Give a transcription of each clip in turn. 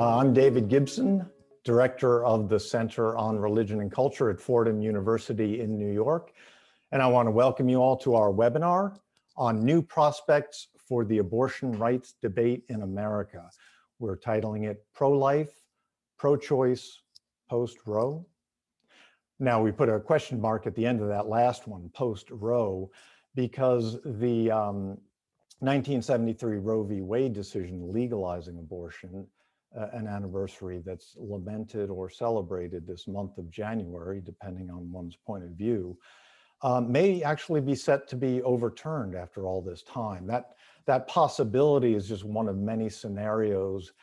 I'm David Gibson, Director of the Center on Religion and Culture at Fordham University in New York. And I want to welcome you all to our webinar on new prospects for the abortion rights debate in America. We're titling it Pro-Life, Pro-Choice, Post-Roe. Now we put a question mark at the end of that last one, Post-Roe, because the 1973 Roe v. Wade decision legalizing abortion, an anniversary that's lamented or celebrated this month of January, depending on one's point of view, may actually be set to be overturned after all this time. That possibility is just one of many scenarios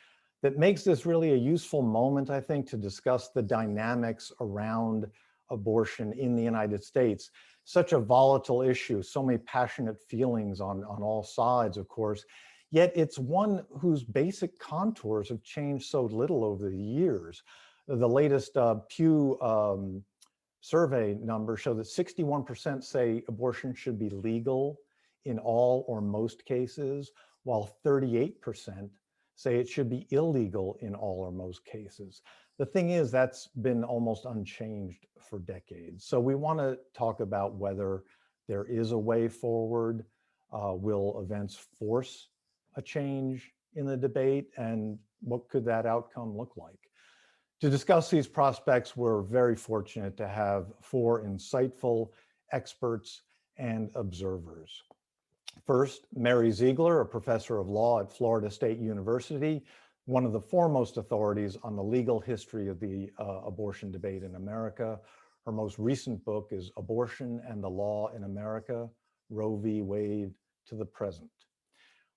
that makes this really a useful moment, I think, to discuss the dynamics around abortion in the United States. Such a volatile issue, so many passionate feelings on all sides, of course. Yet it's one whose basic contours have changed so little over the years. The latest Pew survey numbers show that 61% say abortion should be legal in all or most cases, while 38% say it should be illegal in all or most cases. The thing is, that's been almost unchanged for decades. So we want to talk about whether there is a way forward. Will events force a change in the debate, and what could that outcome look like? To discuss these prospects, we're very fortunate to have four insightful experts and observers. First, Mary Ziegler, a professor of law at Florida State University, one of the foremost authorities on the legal history of the abortion debate in America. Her most recent book is Abortion and the Law in America, Roe v. Wade to the Present.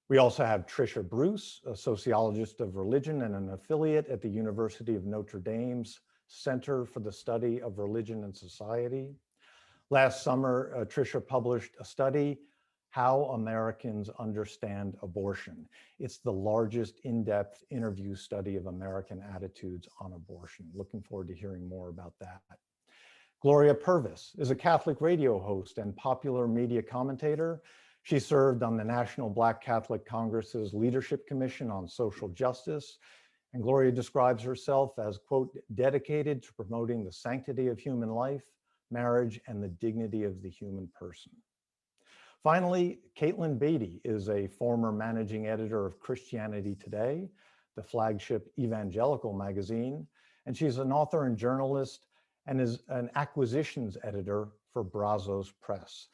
We also have Tricia Bruce, a sociologist of religion and an affiliate at the University of Notre Dame's Center for the Study of Religion and Society. Last summer, Tricia published a study, How Americans Understand Abortion. It's the largest in-depth interview study of American attitudes on abortion. Looking forward to hearing more about that. Gloria Purvis is a Catholic radio host and popular media commentator. She served on the National Black Catholic Congress's Leadership Commission on Social Justice, and Gloria describes herself as, quote, dedicated to promoting the sanctity of human life, marriage, and the dignity of the human person. Finally, Caitlin Beatty is a former managing editor of Christianity Today, the flagship evangelical magazine, and she's an author and journalist and is an acquisitions editor for Brazos Press.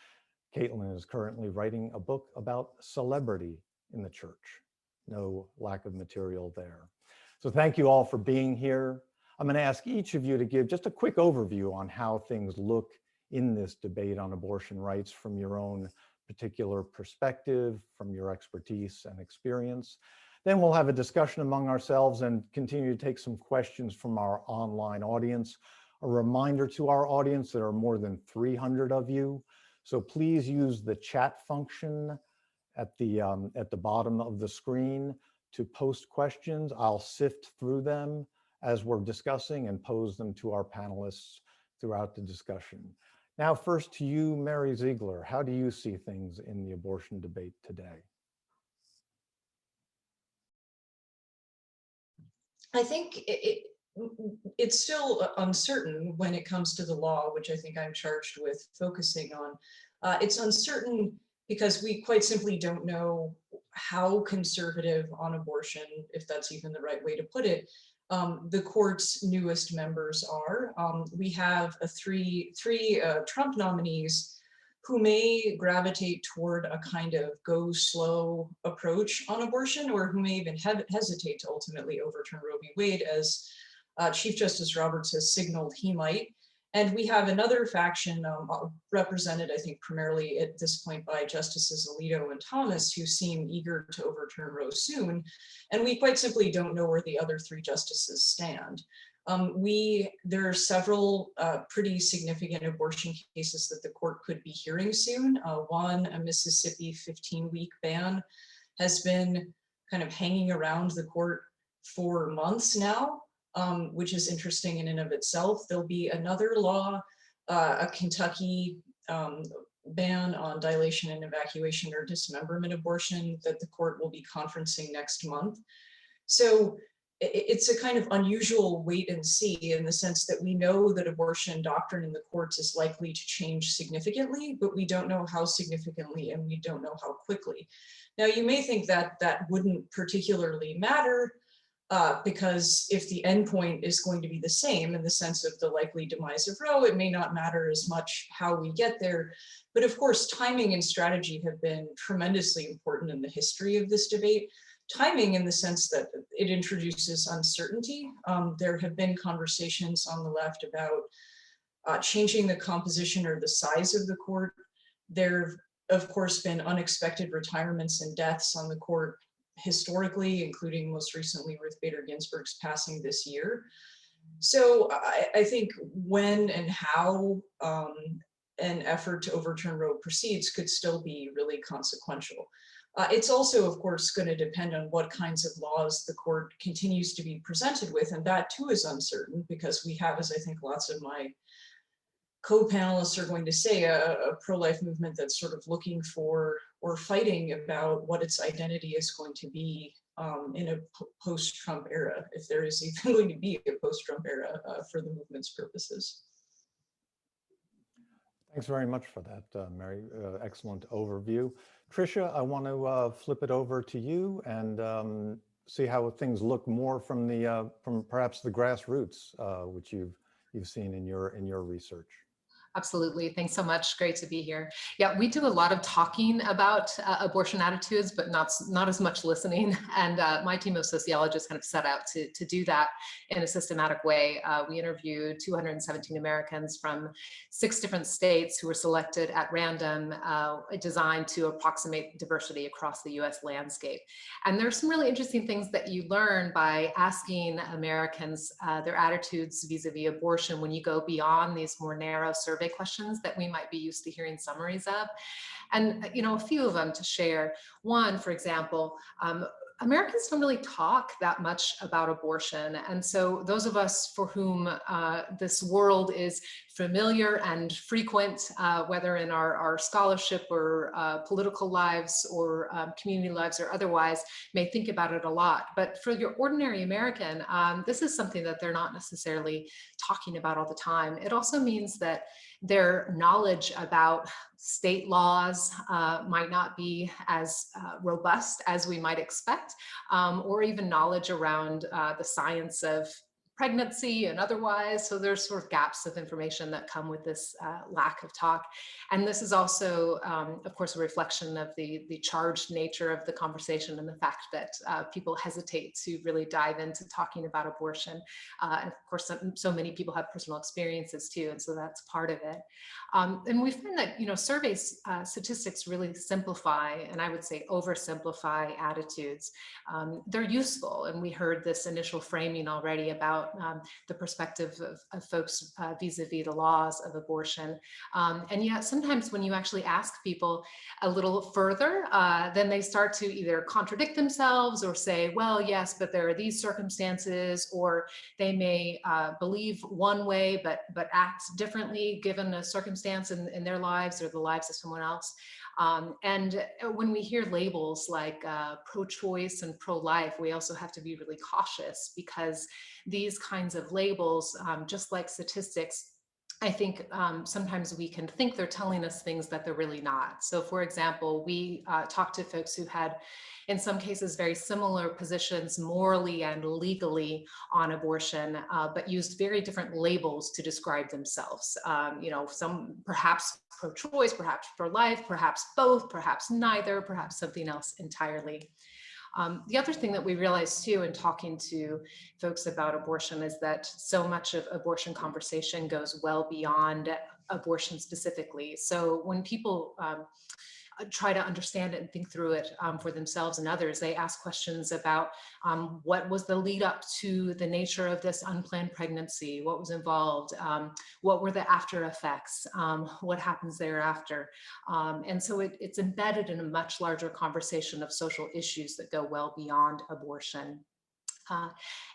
Caitlin is currently writing a book about celebrity in the church. No lack of material there. So thank you all for being here. I'm going to ask each of you to give just a quick overview on how things look in this debate on abortion rights from your own particular perspective, from your expertise and experience. Then we'll have a discussion among ourselves and continue to take some questions from our online audience. A reminder to our audience, there are more than 300 of you. So please use the chat function at the bottom of the screen to post questions. I'll sift through them as we're discussing and pose them to our panelists throughout the discussion. Now, first to you, Mary Ziegler, how do you see things in the abortion debate today? I think it's still uncertain when it comes to the law, which I think I'm charged with focusing on. It's uncertain because we quite simply don't know how conservative on abortion, if that's even the right way to put it, the court's newest members are. We have three Trump nominees who may gravitate toward a kind of go slow approach on abortion, or who may even hesitate to ultimately overturn Roe v. Wade, as Chief Justice Roberts has signaled he might. And we have another faction represented, I think, primarily at this point by Justices Alito and Thomas, who seem eager to overturn Roe soon. And we quite simply don't know where the other three justices stand. There are several pretty significant abortion cases that the court could be hearing soon. One, a Mississippi 15-week ban, has been kind of hanging around the court for months now, which is interesting in and of itself. There'll be another law, a Kentucky ban on dilation and evacuation or dismemberment abortion that the court will be conferencing next month. So it's a kind of unusual wait and see, in the sense that we know that abortion doctrine in the courts is likely to change significantly, but we don't know how significantly and we don't know how quickly. Now, you may think that that wouldn't particularly matter, because if the endpoint is going to be the same in the sense of the likely demise of Roe, it may not matter as much how we get there. But of course, timing and strategy have been tremendously important in the history of this debate. Timing in the sense that it introduces uncertainty. There have been conversations on the left about changing the composition or the size of the court. There have, of course, been unexpected retirements and deaths on the court historically, including most recently Ruth Bader Ginsburg's passing this year. So I think when and how an effort to overturn Roe proceeds could still be really consequential. It's also, of course, going to depend on what kinds of laws the court continues to be presented with, and that too is uncertain, because we have, as I think lots of my co-panelists are going to say, a pro-life movement that's sort of looking for or fighting about what its identity is going to be in a post-Trump era, if there is even going to be a post-Trump era for the movement's purposes. Thanks very much for that, Mary. Excellent overview. Tricia, I want to flip it over to you and see how things look more from perhaps the grassroots, which you've seen in your research. Absolutely. Thanks so much. Great to be here. Yeah, we do a lot of talking about abortion attitudes, but not as much listening. And my team of sociologists kind of set out to do that in a systematic way. We interviewed 217 Americans from 6 different states who were selected at random, designed to approximate diversity across the US landscape. And there's some really interesting things that you learn by asking Americans their attitudes vis-a-vis abortion when you go beyond these more narrow survey questions that we might be used to hearing summaries of. And, a few of them to share. One, for example, Americans don't really talk that much about abortion. And so those of us for whom this world is familiar and frequent, whether in our scholarship or political lives or community lives or otherwise, may think about it a lot. But for your ordinary American, this is something that they're not necessarily talking about all the time. It also means that their knowledge about state laws might not be as robust as we might expect, or even knowledge around the science of pregnancy and otherwise. So there's sort of gaps of information that come with this lack of talk. And this is also, of course, a reflection of the charged nature of the conversation and the fact that people hesitate to really dive into talking about abortion. And of course, so many people have personal experiences too, and so that's part of it. And we find that, surveys, statistics really simplify, and I would say oversimplify attitudes. They're useful, and we heard this initial framing already about the perspective of folks vis-a-vis the laws of abortion. And yet sometimes when you actually ask people a little further, then they start to either contradict themselves or say, well, yes, but there are these circumstances, or they may believe one way but act differently given a circumstance in their lives or the lives of someone else. And when we hear labels like pro-choice and pro-life, we also have to be really cautious, because these kinds of labels, just like statistics, I think sometimes we can think they're telling us things that they're really not. So for example, we talked to folks who had, in some cases, very similar positions morally and legally on abortion, but used very different labels to describe themselves. Some perhaps pro-choice, perhaps pro-life, perhaps both, perhaps neither, perhaps something else entirely. The other thing that we realized too in talking to folks about abortion is that so much of abortion conversation goes well beyond abortion specifically. So when people try to understand it and think through it for themselves and others, they ask questions about what was the lead up to the nature of this unplanned pregnancy, what was involved, what were the after effects, what happens thereafter. And so it's embedded in a much larger conversation of social issues that go well beyond abortion. Uh,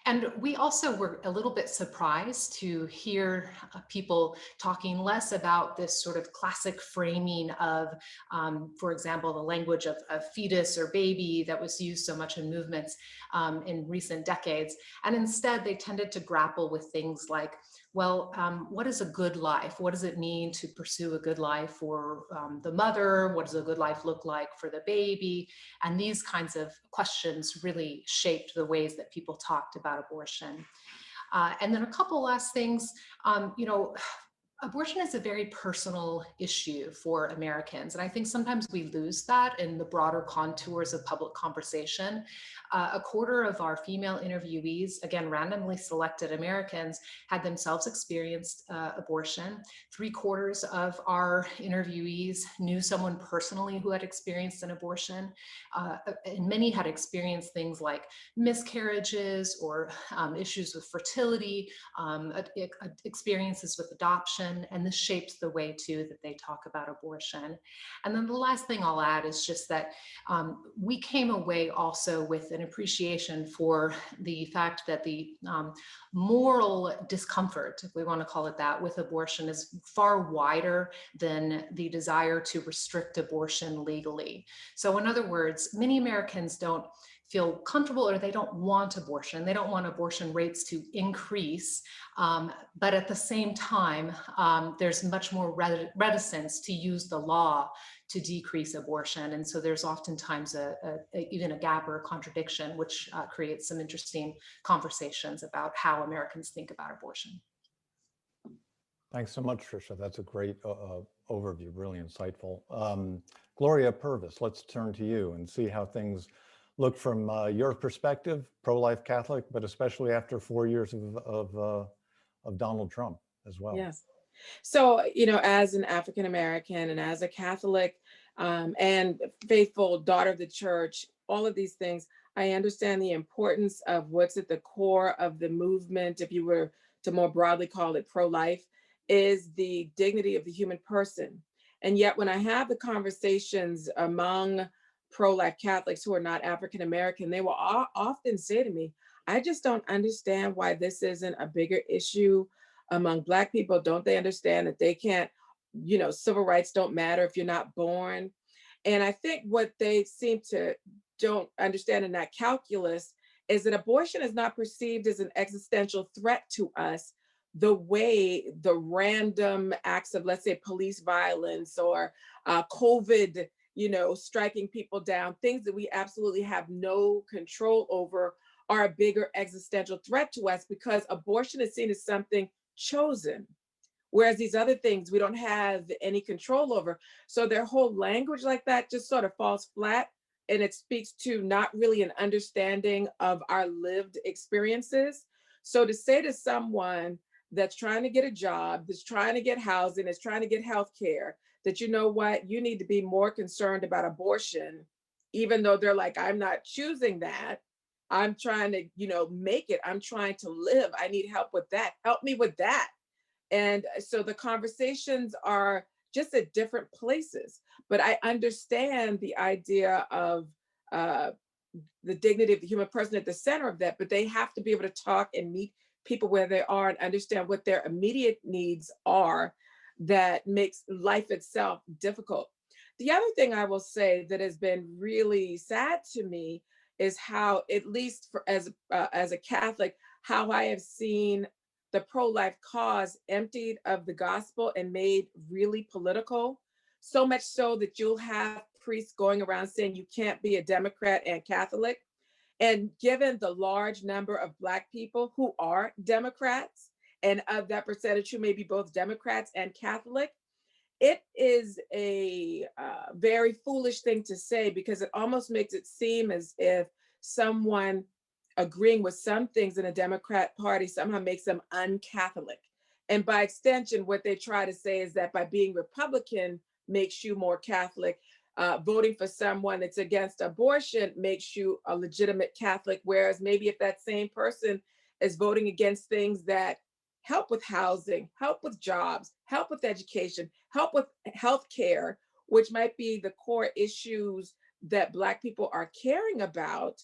and we also were a little bit surprised to hear people talking less about this sort of classic framing of, for example, the language of fetus or baby that was used so much in movements in recent decades. And instead, they tended to grapple with things like, well, what is a good life? What does it mean to pursue a good life for the mother? What does a good life look like for the baby? And these kinds of questions really shaped the ways that people talked about abortion. And then a couple last things, you know, abortion is a very personal issue for Americans. And I think sometimes we lose that in the broader contours of public conversation. A quarter of our female interviewees, again, randomly selected Americans, had themselves experienced abortion. 3/4 of our interviewees knew someone personally who had experienced an abortion. And many had experienced things like miscarriages or issues with fertility, experiences with adoption, and this shapes the way too that they talk about abortion. And then the last thing I'll add is just that we came away also with an appreciation for the fact that the moral discomfort, if we want to call it that, with abortion is far wider than the desire to restrict abortion legally. So in other words, many Americans don't feel comfortable or they don't want abortion. They don't want abortion rates to increase. But at the same time, there's much more reticence to use the law to decrease abortion. And so there's oftentimes even a gap or a contradiction, which creates some interesting conversations about how Americans think about abortion. Thanks so much, Tricia. That's a great overview, really insightful. Gloria Purvis, let's turn to you and see how things look from your perspective, pro-life Catholic, but especially after 4 years of Donald Trump as well. Yes. So, you know, as an African American and as a Catholic and faithful daughter of the church, all of these things, I understand the importance of what's at the core of the movement, if you were to more broadly call it pro-life, is the dignity of the human person. And yet when I have the conversations among pro-life Catholics who are not African American, they will often say to me, I just don't understand why this isn't a bigger issue among Black people. Don't they understand that they can't, you know, civil rights don't matter if you're not born? And I think what they seem to don't understand in that calculus is that abortion is not perceived as an existential threat to us the way the random acts of, let's say, police violence or COVID, you know, striking people down, things that we absolutely have no control over are a bigger existential threat to us because abortion is seen as something chosen, whereas these other things we don't have any control over. So their whole language like that just sort of falls flat, and it speaks to not really an understanding of our lived experiences. So to say to someone that's trying to get a job, that's trying to get housing, that's trying to get health care, that, you know what, you need to be more concerned about abortion, even though they're like, I'm not choosing that. I'm trying to, you know, make it. I'm trying to live. I need help with that. Help me with that. And so the conversations are just at different places. But I understand the idea of the dignity of the human person at the center of that, but they have to be able to talk and meet people where they are and understand what their immediate needs are that makes life itself difficult. The other thing I will say that has been really sad to me is how, at least for, as a Catholic, how I have seen the pro-life cause emptied of the gospel and made really political, so much so that you'll have priests going around saying you can't be a Democrat and Catholic. And given the large number of Black people who are Democrats, and of that percentage who may be both Democrats and Catholic, it is a very foolish thing to say, because it almost makes it seem as if someone agreeing with some things in a Democrat Party somehow makes them un-Catholic. And by extension, what they try to say is that by being Republican makes you more Catholic. Voting for someone that's against abortion makes you a legitimate Catholic, whereas maybe if that same person is voting against things that help with housing, help with jobs, help with education, help with healthcare, which might be the core issues that Black people are caring about,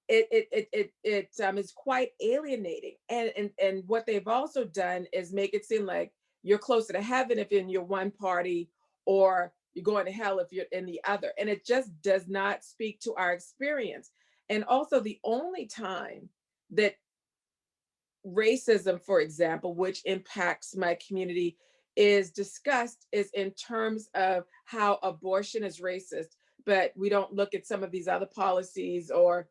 it is quite alienating. And what they've also done is make it seem like you're closer to heaven if you're in your one party, or you're going to hell if you're in the other. And it just does not speak to our experience. And also, the only time that racism, for example, which impacts my community, is discussed is in terms of how abortion is racist, but we don't look at some of these other policies or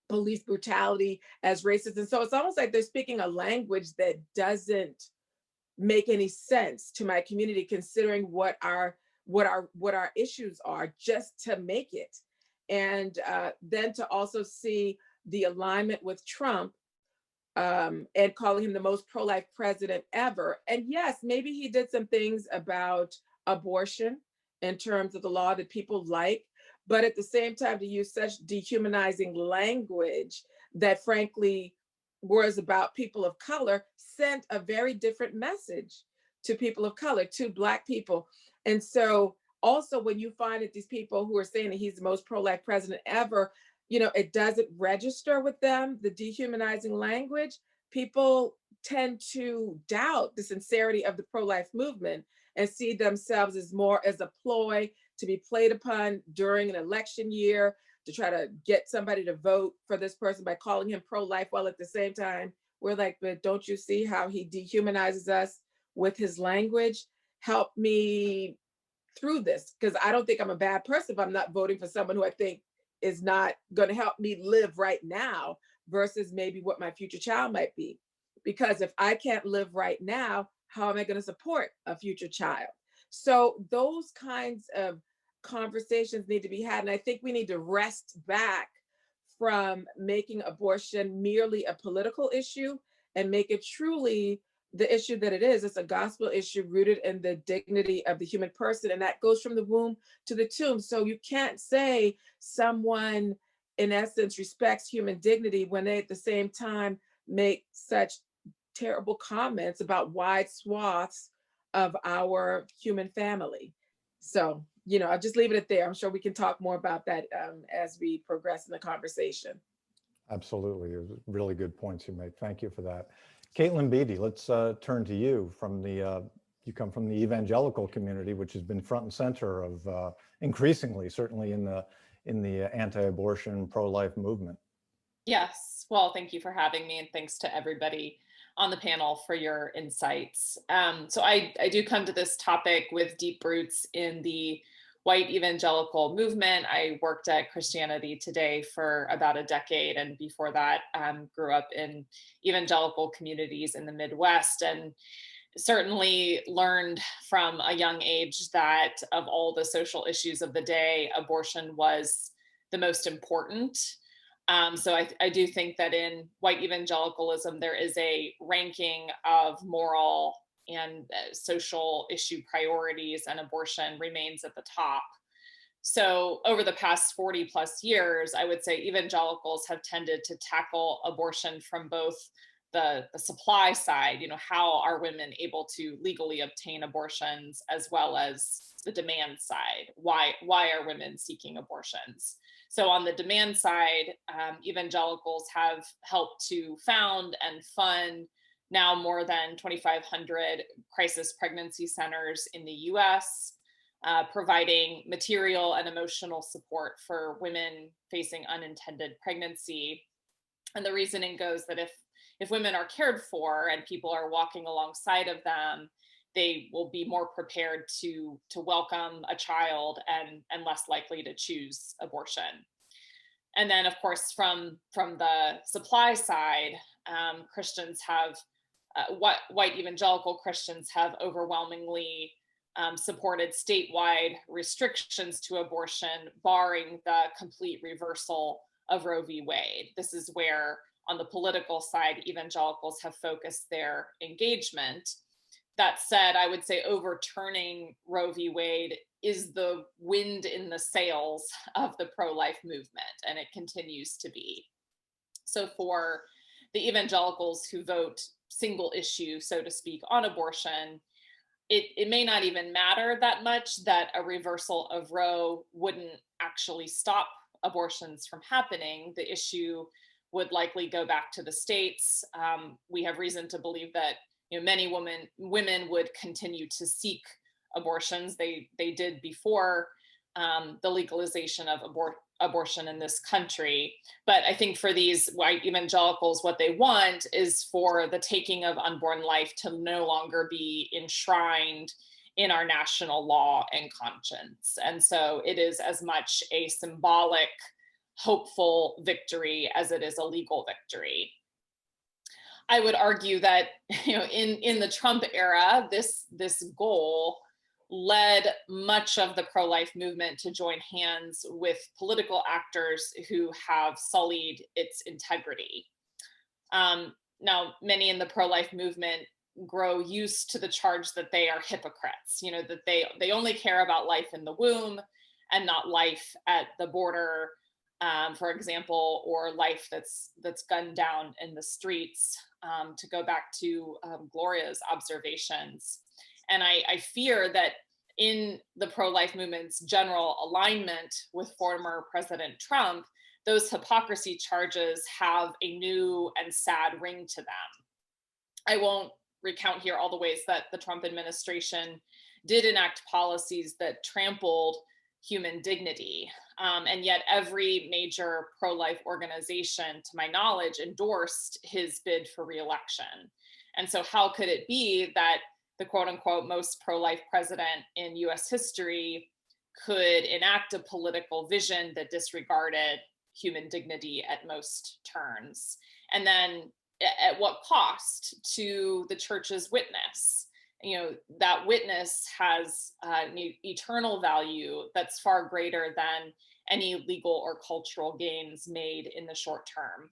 police brutality as racist. And so it's almost like they're speaking a language that doesn't make any sense to my community, considering what our issues are, just to make it. And then to also see the alignment with Trump, and calling him the most pro-life president ever. And yes, maybe he did some things about abortion in terms of the law that people like, but at the same time, to use such dehumanizing language that frankly was about people of color, sent a very different message to people of color, to Black people. And so also, when you find that these people who are saying that he's the most pro-life president ever, it doesn't register with them, the dehumanizing language, people tend to doubt the sincerity of the pro-life movement and see themselves as more as a ploy to be played upon during an election year to try to get somebody to vote for this person by calling him pro-life, while at the same time, we're like, but don't you see how he dehumanizes us with his language? Help me through this, because I don't think I'm a bad person if I'm not voting for someone who I think is not going to help me live right now versus maybe what my future child might be. Because if I can't live right now, how am I going to support a future child? So those kinds of conversations need to be had. And I think we need to rest back from making abortion merely a political issue and make it truly the issue that it is. It's a gospel issue rooted in the dignity of the human person. And that goes from the womb to the tomb. So you can't say someone, in essence, respects human dignity when they at the same time make such terrible comments about wide swaths of our human family. So, I'll just leave it at there. I'm sure we can talk more about that as we progress in the conversation. Absolutely. It was really good points you make. Thank you for that. Caitlin Beatty, let's turn to you. You come from the evangelical community, which has been front and center of increasingly, certainly in the anti-abortion, pro-life movement. Yes. Well, thank you for having me, and thanks to everybody on the panel for your insights. So I do come to this topic with deep roots in the white evangelical movement. I worked at Christianity Today for about a decade, and before that, grew up in evangelical communities in the Midwest, and certainly learned from a young age that of all the social issues of the day, abortion was the most important. So I do think that in white evangelicalism, there is a ranking of moral and social issue priorities, and abortion remains at the top. So over the past 40 plus years, I would say evangelicals have tended to tackle abortion from both the supply side, how are women able to legally obtain abortions, as well as the demand side. Why are women seeking abortions? So on the demand side, evangelicals have helped to found and fund now more than 2,500 crisis pregnancy centers in the US, providing material and emotional support for women facing unintended pregnancy. And the reasoning goes that if women are cared for and people are walking alongside of them, they will be more prepared to welcome a child and less likely to choose abortion. And then, of course, from the supply side, Christians have, white evangelical Christians have overwhelmingly supported statewide restrictions to abortion, barring the complete reversal of Roe v. Wade. This is where, on the political side, evangelicals have focused their engagement. That said, I would say overturning Roe v. Wade is the wind in the sails of the pro-life movement, and it continues to be. So for the evangelicals who vote single issue, so to speak, on abortion, it may not even matter that much that a reversal of Roe wouldn't actually stop abortions from happening, the issue would likely go back to the states. We have reason to believe that many women would continue to seek abortions. They did before the legalization of abortion in this country. But I think for these white evangelicals, what they want is for the taking of unborn life to no longer be enshrined in our national law and conscience. And so it is as much a symbolic, hopeful victory as it is a legal victory. I would argue that in the Trump era, this goal led much of the pro-life movement to join hands with political actors who have sullied its integrity. Now, many in the pro-life movement grow used to the charge that they are hypocrites, that they only care about life in the womb and not life at the border, for example, or life that's gunned down in the streets, to go back to Gloria's observations. And I fear that in the pro-life movement's general alignment with former President Trump, those hypocrisy charges have a new and sad ring to them. I won't recount here all the ways that the Trump administration did enact policies that trampled human dignity. And yet every major pro-life organization, to my knowledge, endorsed his bid for re-election. And so how could it be that the quote unquote most pro-life president in US history could enact a political vision that disregarded human dignity at most turns? And then at what cost to the church's witness? That witness has an eternal value that's far greater than any legal or cultural gains made in the short term.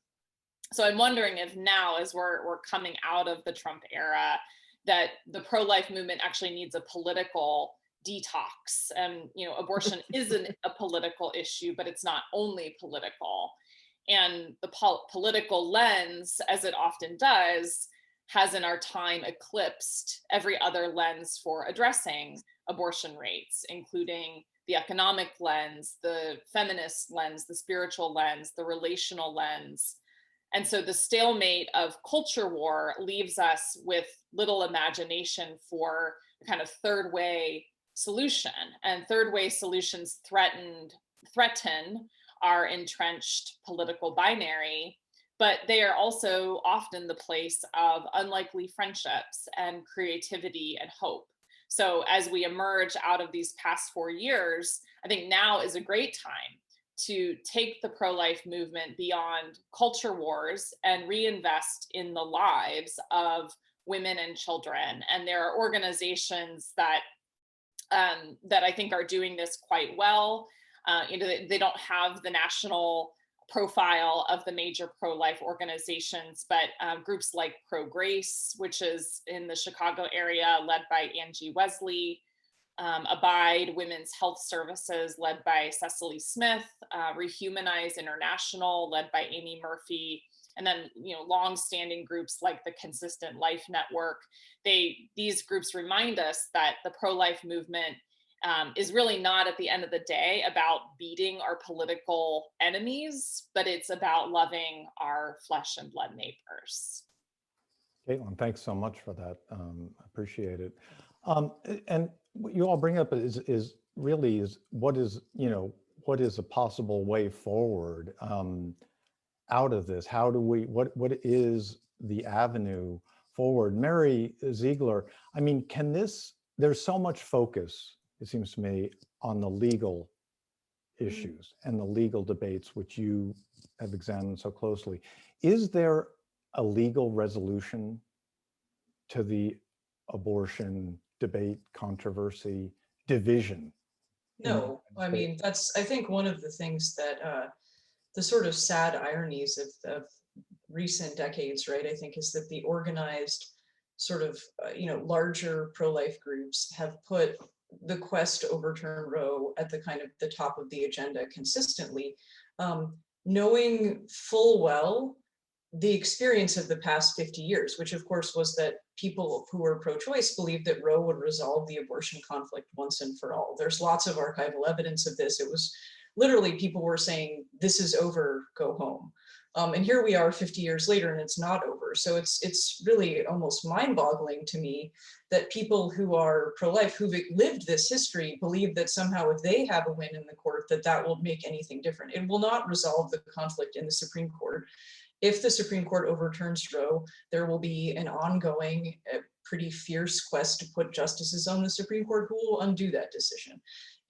So I'm wondering if now, as we're coming out of the Trump era, that the pro-life movement actually needs a political detox. And abortion isn't a political issue, but it's not only political. And the political lens, as it often does, has in our time eclipsed every other lens for addressing abortion rates, including the economic lens, the feminist lens, the spiritual lens, the relational lens. And so the stalemate of culture war leaves us with little imagination for a kind of third way solution. And third way solutions threaten our entrenched political binary, but they are also often the place of unlikely friendships and creativity and hope. So as we emerge out of these past 4 years, I think now is a great time to take the pro-life movement beyond culture wars and reinvest in the lives of women and children. And there are organizations that I think are doing this quite well. They don't have the national profile of the major pro-life organizations, but groups like Pro-Grace, which is in the Chicago area, led by Angie Wesley, Abide Women's Health Services, led by Cecily Smith, Rehumanize International, led by Amy Murphy, and then long-standing groups like the Consistent Life Network. These groups remind us that the pro-life movement is really not, at the end of the day, about beating our political enemies, but it's about loving our flesh and blood neighbors. Caitlin, thanks so much for that. Appreciate it. And what you all bring up is what is a possible way forward out of this? How do we, what is the avenue forward? Mary Ziegler, I mean, there's so much focus, it seems to me, on the legal issues and the legal debates, which you have examined so closely. Is there a legal resolution to the abortion debate, controversy, division? No, I mean, that's, I think, one of the things that the sort of sad ironies of recent decades, right, I think, is that the organized sort of, larger pro-life groups have put the quest to overturn Roe at the kind of the top of the agenda consistently, knowing full well the experience of the past 50 years, which of course was that people who were pro-choice believed that Roe would resolve the abortion conflict once and for all. There's lots of archival evidence of this. It was literally people were saying, this is over, go home. And here we are 50 years later and it's not over. So it's really almost mind-boggling to me that people who are pro-life, who've lived this history, believe that somehow if they have a win in the court, that will make anything different. It will not resolve the conflict in the Supreme Court. If the Supreme Court overturns Roe, there will be an ongoing, pretty fierce quest to put justices on the Supreme Court who will undo that decision.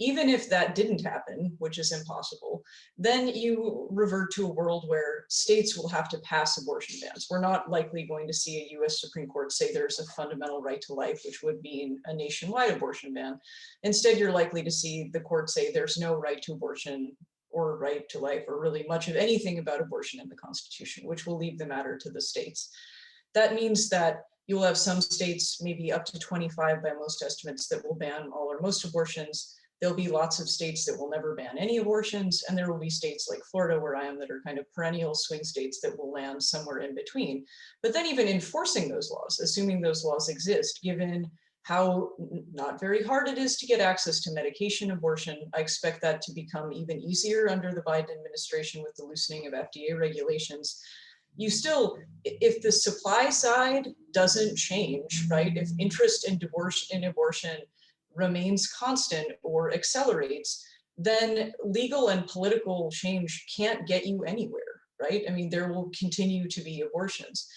Even if that didn't happen, which is impossible, then you revert to a world where states will have to pass abortion bans. We're not likely going to see a US Supreme Court say there's a fundamental right to life, which would mean a nationwide abortion ban. Instead, you're likely to see the court say there's no right to abortion or right to life, or really much of anything about abortion in the Constitution, which will leave the matter to the states. That means that you'll have some states, maybe up to 25 by most estimates, that will ban all or most abortions. There'll be lots of states that will never ban any abortions, and there will be states like Florida, where I am, that are kind of perennial swing states that will land somewhere in between. But then even enforcing those laws, assuming those laws exist, given how not very hard it is to get access to medication abortion, I expect that to become even easier under the Biden administration with the loosening of FDA regulations. You still, if the supply side doesn't change, right? If interest in abortion remains constant or accelerates, then legal and political change can't get you anywhere, right? I mean, there will continue to be abortions.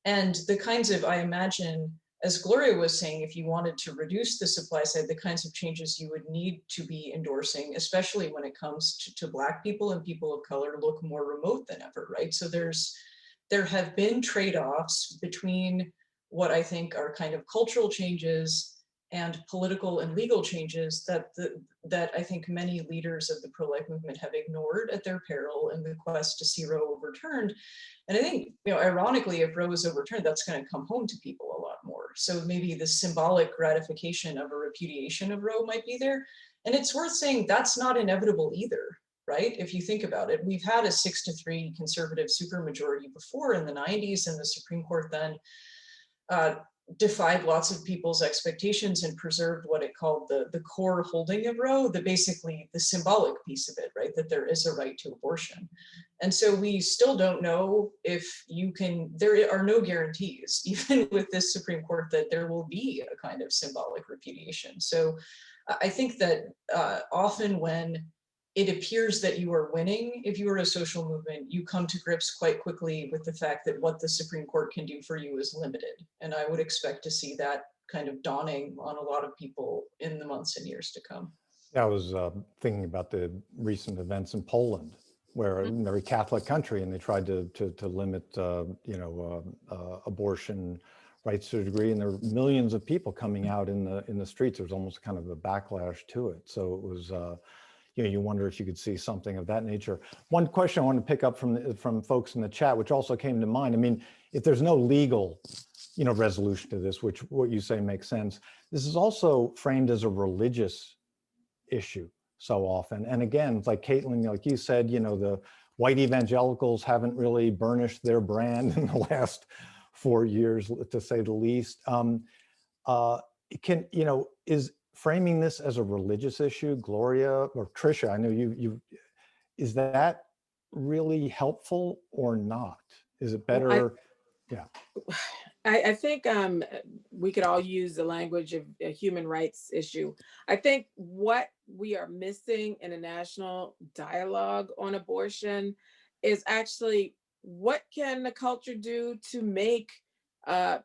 And the kinds of, I imagine, as Gloria was saying, if you wanted to reduce the supply side, the kinds of changes you would need to be endorsing, especially when it comes to Black people and people of color, look more remote than ever, right? So there have been trade-offs between what I think are kind of cultural changes and political and legal changes that I think many leaders of the pro-life movement have ignored at their peril in the quest to see Roe overturned. And I think, ironically, if Roe is overturned, that's going to come home to people a lot more. So maybe the symbolic gratification of a repudiation of Roe might be there. And it's worth saying that's not inevitable either, right? If you think about it, we've had a 6-3 conservative supermajority before in the 90s, and the Supreme Court then defied lots of people's expectations and preserved what it called the core holding of Roe, basically the symbolic piece of it, right? That there is a right to abortion. And so we still don't know if there are no guarantees, even with this Supreme Court, that there will be a kind of symbolic repudiation. So I think that often when it appears that you are winning, if you are a social movement, you come to grips quite quickly with the fact that what the Supreme Court can do for you is limited. And I would expect to see that kind of dawning on a lot of people in the months and years to come. I was thinking about the recent events in Poland, where a very Catholic country, and they tried to limit, abortion rights to a degree, and there were millions of people coming out in the streets. There was almost kind of a backlash to it. So it was, you wonder if you could see something of that nature. One question I want to pick up from folks in the chat, which also came to mind. I mean, if there's no legal, resolution to this, which what you say makes sense, this is also framed as a religious issue so often. And again, like Caitlin, like you said, the white evangelicals haven't really burnished their brand in the last 4 years, to say the least. Is framing this as a religious issue, Gloria or Tricia, I know you is that really helpful or not? Is it better? I think we could all use the language of a human rights issue. I think what we are missing in a national dialogue on abortion is actually, what can the culture do to make a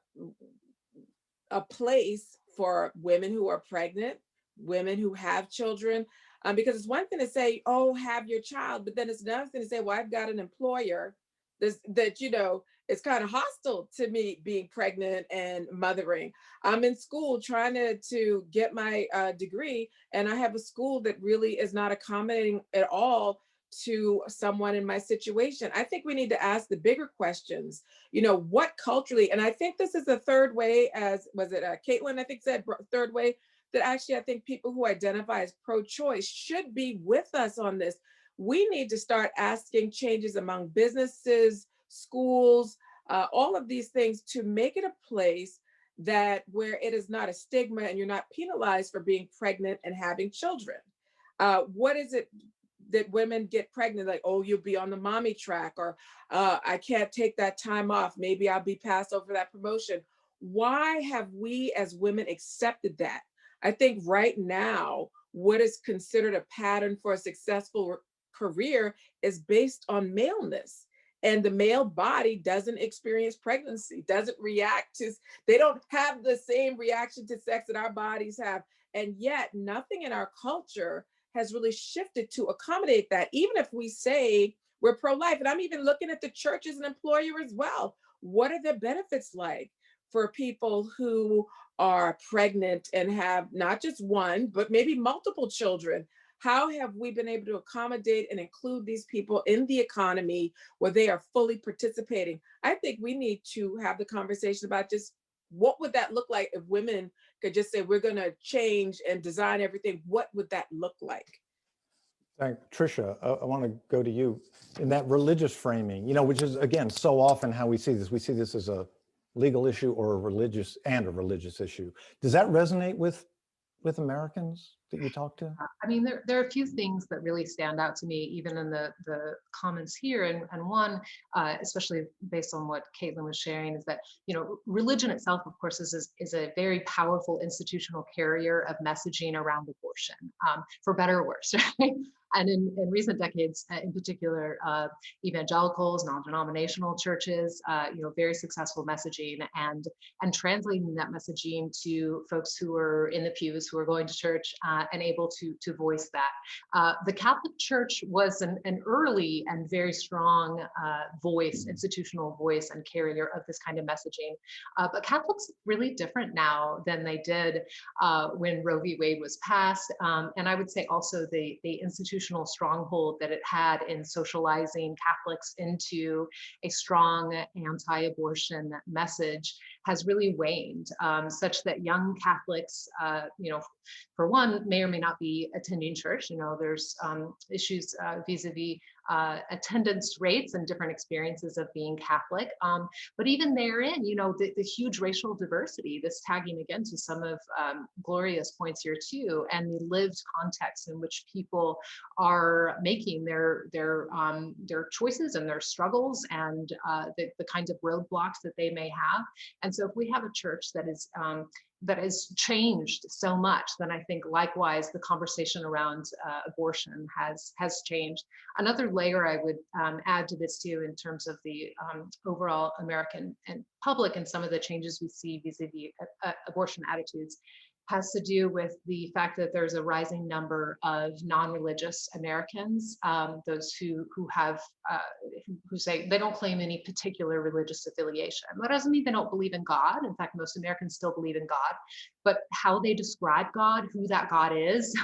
place for women who are pregnant, women who have children, because it's one thing to say, oh, have your child, but then it's another thing to say, well, I've got an employer that is kind of hostile to me being pregnant and mothering. I'm in school trying to get my degree, and I have a school that really is not accommodating at all to someone in my situation. I think we need to ask the bigger questions, what culturally, and I think this is a third way, as was it Caitlin, I think said third way, that actually I think people who identify as pro-choice should be with us on this. We need to start asking changes among businesses, schools, all of these things to make it a place where it is not a stigma and you're not penalized for being pregnant and having children. What is it that women get pregnant, like, oh, you'll be on the mommy track, or I can't take that time off. Maybe I'll be passed over that promotion. Why have we as women accepted that? I think right now, what is considered a pattern for a successful career is based on maleness. And the male body doesn't experience pregnancy, doesn't react to, they don't have the same reaction to sex that our bodies have. And yet nothing in our culture has really shifted to accommodate that. Even if we say we're pro-life, and I'm even looking at the church as an employer as well. What are the benefits like for people who are pregnant and have not just one, but maybe multiple children? How have we been able to accommodate and include these people in the economy where they are fully participating? I think we need to have the conversation about just what would that look like if women could just say, we're going to change and design everything. What would that look like? Tricia, I want to go to you in that religious framing, you know, which is, again, so often how we see this. We see this as a legal issue or a religious issue. Does that resonate with Americans that you talk to? I mean, there are a few things that really stand out to me, even in the comments here. And one, especially based on what Caitlin was sharing, is that, you know, religion itself, of course, is a very powerful institutional carrier of messaging around abortion, for better or worse, right? And in recent decades, in particular, evangelicals, non-denominational churches, you know, very successful messaging and translating that messaging to folks who are in the pews, who are going to church, and able to voice that. The Catholic Church was an early and very strong voice, institutional voice and carrier of this kind of messaging. But Catholics are really different now than they did when Roe v. Wade was passed. And I would say also the institutional stronghold that it had in socializing Catholics into a strong anti-abortion message has really waned, such that young Catholics, you know, for one, may or may not be attending church. You know, there's issues vis-a-vis attendance rates and different experiences of being Catholic. But even therein, you know, the huge racial diversity, this tagging again to some of Gloria's points here too, and the lived context in which people are making their choices and their struggles and the kinds of roadblocks that they may have. And so if we have a church that has changed so much, then I think likewise the conversation around abortion has changed. Another layer I would add to this too, in terms of the overall American and public and some of the changes we see vis-a-vis abortion attitudes, has to do with the fact that there's a rising number of non-religious Americans, those who say they don't claim any particular religious affiliation. That doesn't mean they don't believe in God. In fact, most Americans still believe in God, but how they describe God, who that God is,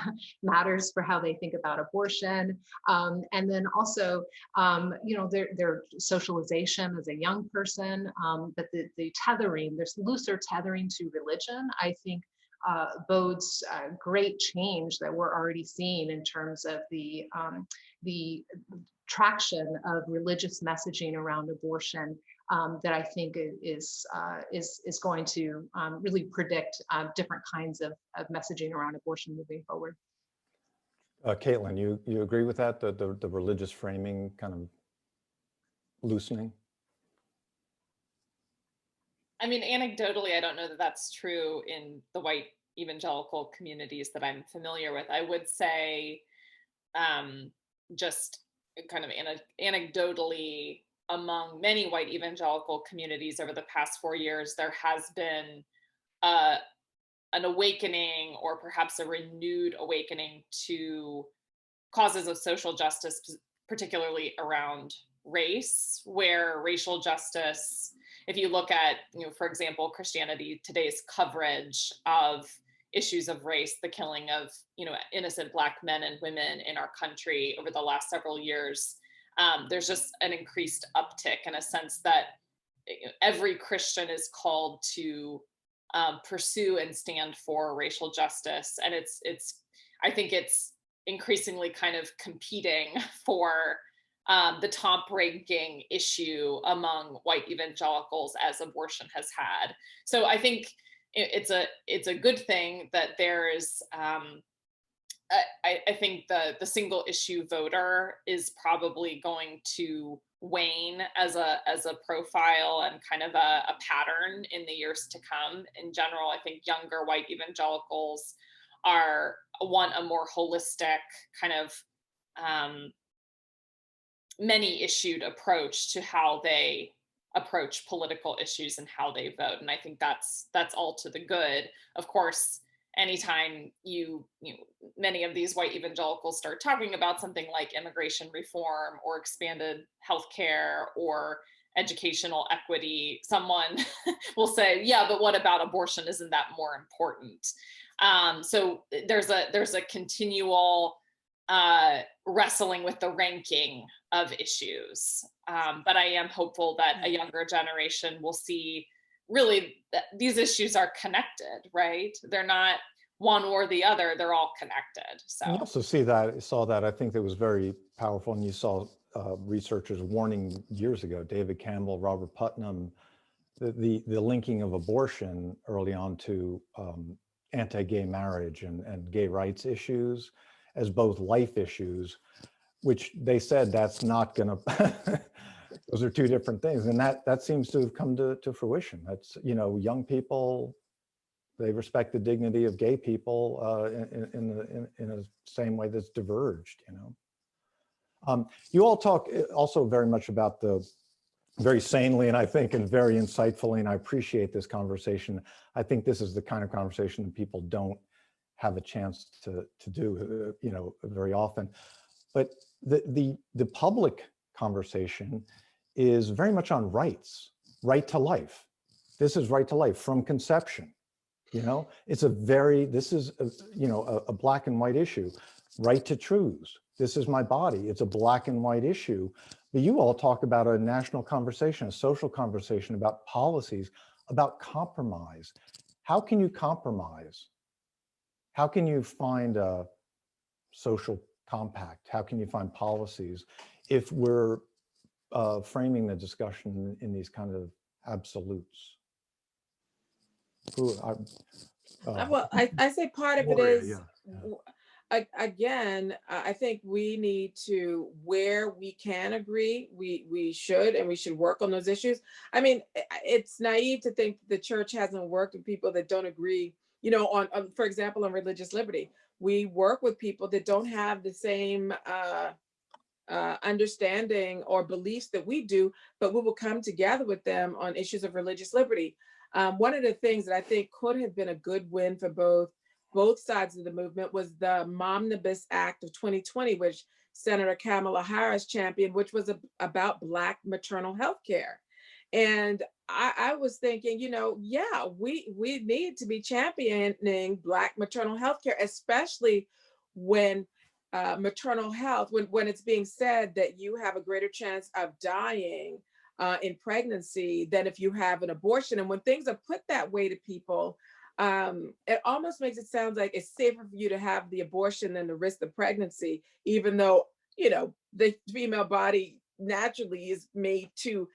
matters for how they think about abortion. And then also, you know, their socialization as a young person, but the tethering, there's looser tethering to religion, I think, bodes great change that we're already seeing in terms of the traction of religious messaging around abortion, that I think is going to really predict different kinds of messaging around abortion moving forward. Caitlin, you agree with that, the religious framing kind of loosening? I mean, anecdotally, I don't know that that's true in the white evangelical communities that I'm familiar with. I would say, just kind of anecdotally, among many white evangelical communities over the past 4 years, there has been an awakening, or perhaps a renewed awakening, to causes of social justice, particularly around race, where racial justice, if you look at, you know, for example, Christianity Today's coverage of issues of race, the killing of, you know, innocent Black men and women in our country over the last several years, there's just an increased uptick, in a sense that every Christian is called to pursue and stand for racial justice. And I think it's increasingly kind of competing for the top ranking issue among white evangelicals, as abortion has had. So I think it's a good thing that there is I think the single issue voter is probably going to wane as a profile and kind of a pattern in the years to come. In general, I think younger white evangelicals want a more holistic kind of many issued approach to how they approach political issues and how they vote. And I think that's all to the good. Of course, anytime many of these white evangelicals start talking about something like immigration reform or expanded healthcare or educational equity, someone will say, yeah, but what about abortion? Isn't that more important? So there's a continual wrestling with the ranking of issues. But I am hopeful that a younger generation will see really that these issues are connected, right? They're not one or the other, they're all connected. So And you also saw that, I think that was very powerful. And you saw researchers warning years ago, David Campbell, Robert Putnam, the linking of abortion early on to anti-gay marriage and gay rights issues as both life issues, which they said that's not gonna, those are two different things. And that seems to have come to fruition. That's, young people, they respect the dignity of gay people in a same way that's diverged, You all talk also very much about very sanely, and I think, and very insightfully, and I appreciate this conversation. I think this is the kind of conversation that people don't have a chance to do, very often. But the public conversation is very much on rights, right to life. This is right to life from conception. It's this is a black and white issue. Right to choose. This is my body. It's a black and white issue. But you all talk about a national conversation, a social conversation about policies, about compromise. How can you compromise? How can you find a social compact? How can you find policies if we're framing the discussion in these kind of absolutes? Well, I say part of it is, again, I think we need to, where we can agree, we should, and we should work on those issues. I mean, it's naive to think the church hasn't worked with people that don't agree, on, for example, on religious liberty. We work with people that don't have the same understanding or beliefs that we do, but we will come together with them on issues of religious liberty. One of the things that I think could have been a good win for both sides of the movement was the Momnibus Act of 2020, which Senator Kamala Harris championed, which was about Black maternal health care. And I was thinking, yeah, we need to be championing Black maternal health care, especially when maternal health, when it's being said that you have a greater chance of dying in pregnancy than if you have an abortion. And when things are put that way to people, it almost makes it sound like it's safer for you to have the abortion than to risk the pregnancy, even though, the female body naturally is made to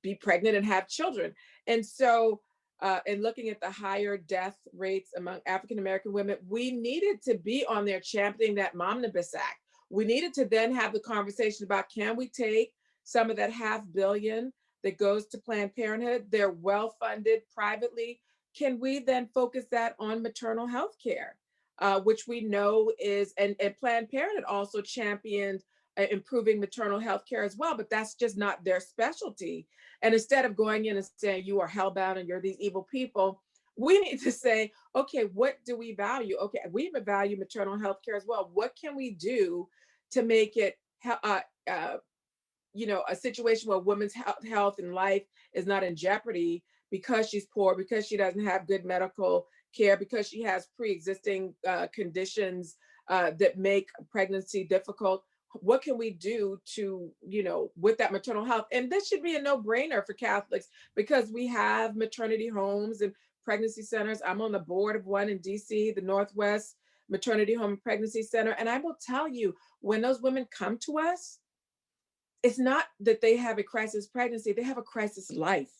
be pregnant and have children. And so, and looking at the higher death rates among African-American women, we needed to be on there championing that Momnibus Act. We needed to then have the conversation about, can we take some of that $500 million that goes to Planned Parenthood? They're well-funded privately. Can we then focus that on maternal health care, which we know is, and Planned Parenthood also championed improving maternal health care as well, but that's just not their specialty. And instead of going in and saying, you are hellbound and you're these evil people, we need to say, okay, what do we value? Okay, we value maternal health care as well. What can we do to make it, a situation where women's health and life is not in jeopardy because she's poor, because she doesn't have good medical care, because she has pre-existing conditions that make pregnancy difficult? What can we do to, with that maternal health? And this should be a no-brainer for Catholics because we have maternity homes and pregnancy centers. I'm on the board of one in DC, the Northwest Maternity Home and Pregnancy Center. And I will tell you, when those women come to us, it's not that they have a crisis pregnancy, they have a crisis life.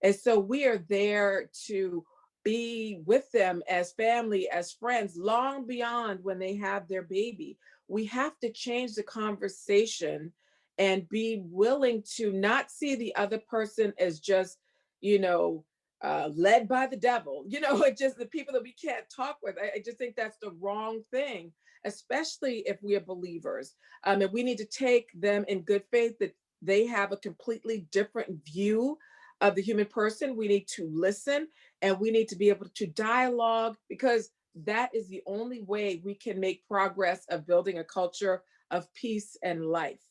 And so we are there to be with them as family, as friends, long beyond when they have their baby. We have to change the conversation and be willing to not see the other person as just, led by the devil, it's just the people that we can't talk with. I just think that's the wrong thing, especially if we are believers. And we need to take them in good faith that they have a completely different view of the human person. We need to listen, and we need to be able to dialogue, because that is the only way we can make progress of building a culture of peace and life.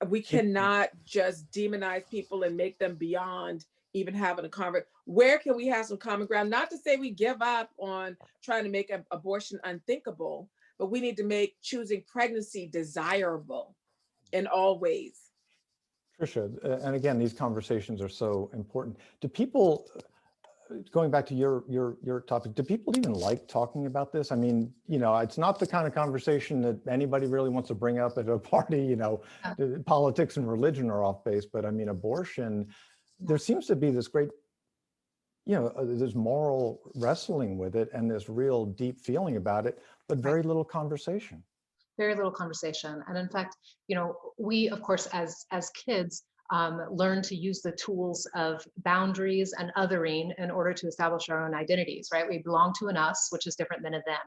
We cannot just demonize people and make them beyond even having a conversation. Where can we have some common ground? Not to say we give up on trying to make abortion unthinkable, but we need to make choosing pregnancy desirable in all ways. Tricia, and again, these conversations are so important. Do people, going back to your topic, do people even like talking about this? I mean, it's not the kind of conversation that anybody really wants to bring up at a party. Politics and religion are off base, but I mean, abortion, there seems to be this great, this moral wrestling with it and this real deep feeling about it, but very little conversation. Very little conversation. And in fact, we, of course, as kids, learn to use the tools of boundaries and othering in order to establish our own identities, right? We belong to an us, which is different than a them.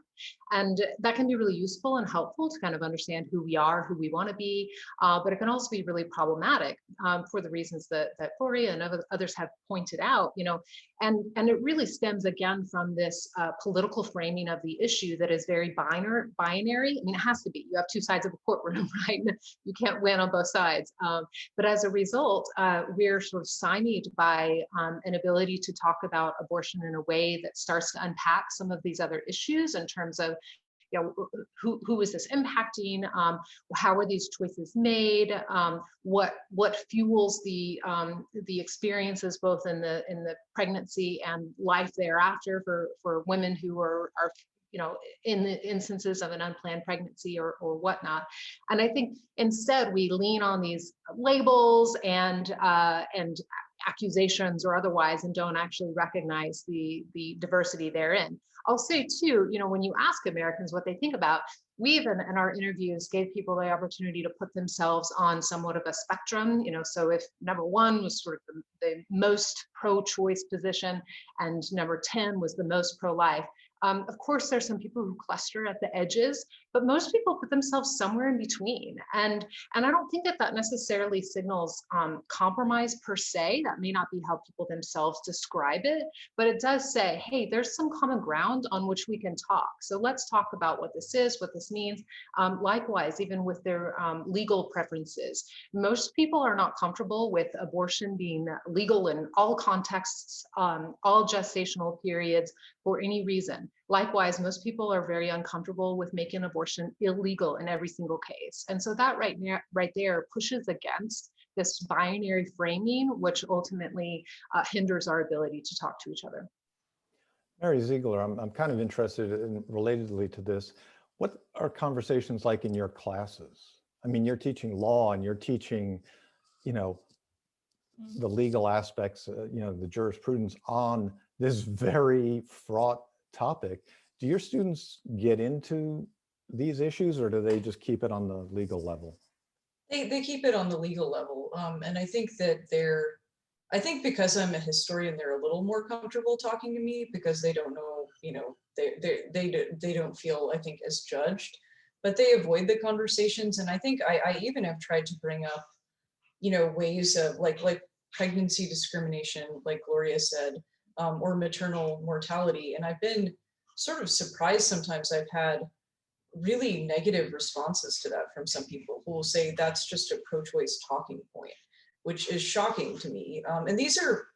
And that can be really useful and helpful to kind of understand who we are, who we want to be, but it can also be really problematic for the reasons that Gloria and others have pointed out, and it really stems again from this political framing of the issue that is very binary. I mean, it has to be. You have two sides of a courtroom, right? You can't win on both sides. But as a result, we're sort of stymied by an ability to talk about abortion in a way that starts to unpack some of these other issues in terms of, who is this impacting? How are these choices made? What fuels the experiences both in the pregnancy and life thereafter for women who are in the instances of an unplanned pregnancy or whatnot. And I think instead we lean on these labels and accusations or otherwise, and don't actually recognize the diversity therein. I'll say too, when you ask Americans what they think about, we even in our interviews gave people the opportunity to put themselves on somewhat of a spectrum, so if number 1 was sort of the most pro-choice position and number 10 was the most pro-life. Of course, there's some people who cluster at the edges, but most people put themselves somewhere in between. And I don't think that necessarily signals compromise per se. That may not be how people themselves describe it, but it does say, hey, there's some common ground on which we can talk. So let's talk about what this is, what this means. Likewise, even with their legal preferences. Most people are not comfortable with abortion being legal in all contexts, all gestational periods, for any reason. Likewise, most people are very uncomfortable with making abortion illegal in every single case. And so that right there pushes against this binary framing, which ultimately hinders our ability to talk to each other. Mary Ziegler, I'm kind of interested in, relatedly to this, what are conversations like in your classes? I mean, you're teaching law and you're teaching, the legal aspects, the jurisprudence on this very fraught topic. Do your students get into these issues, or do they just keep it on the legal level? They keep it on the legal level. And I think that because I'm a historian, they're a little more comfortable talking to me because they don't know, they don't feel, I think, as judged, but they avoid the conversations. And I think I even have tried to bring up, ways of like pregnancy discrimination, like Gloria said, or maternal mortality. And I've been sort of surprised sometimes. I've had really negative responses to that from some people who will say that's just a pro-choice talking point, which is shocking to me. And these are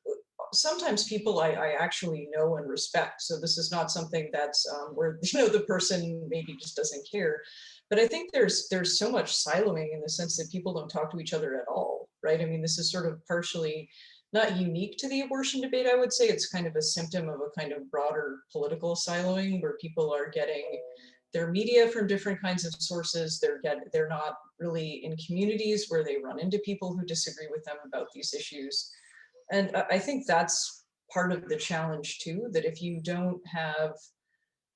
sometimes people I actually know and respect. So this is not something that's where the person maybe just doesn't care. But I think there's so much siloing in the sense that people don't talk to each other at all, right? I mean, this is sort of partially not unique to the abortion debate, I would say. It's kind of a symptom of a kind of broader political siloing where people are getting their media from different kinds of sources. They're not really in communities where they run into people who disagree with them about these issues. And I think that's part of the challenge too, that if you don't have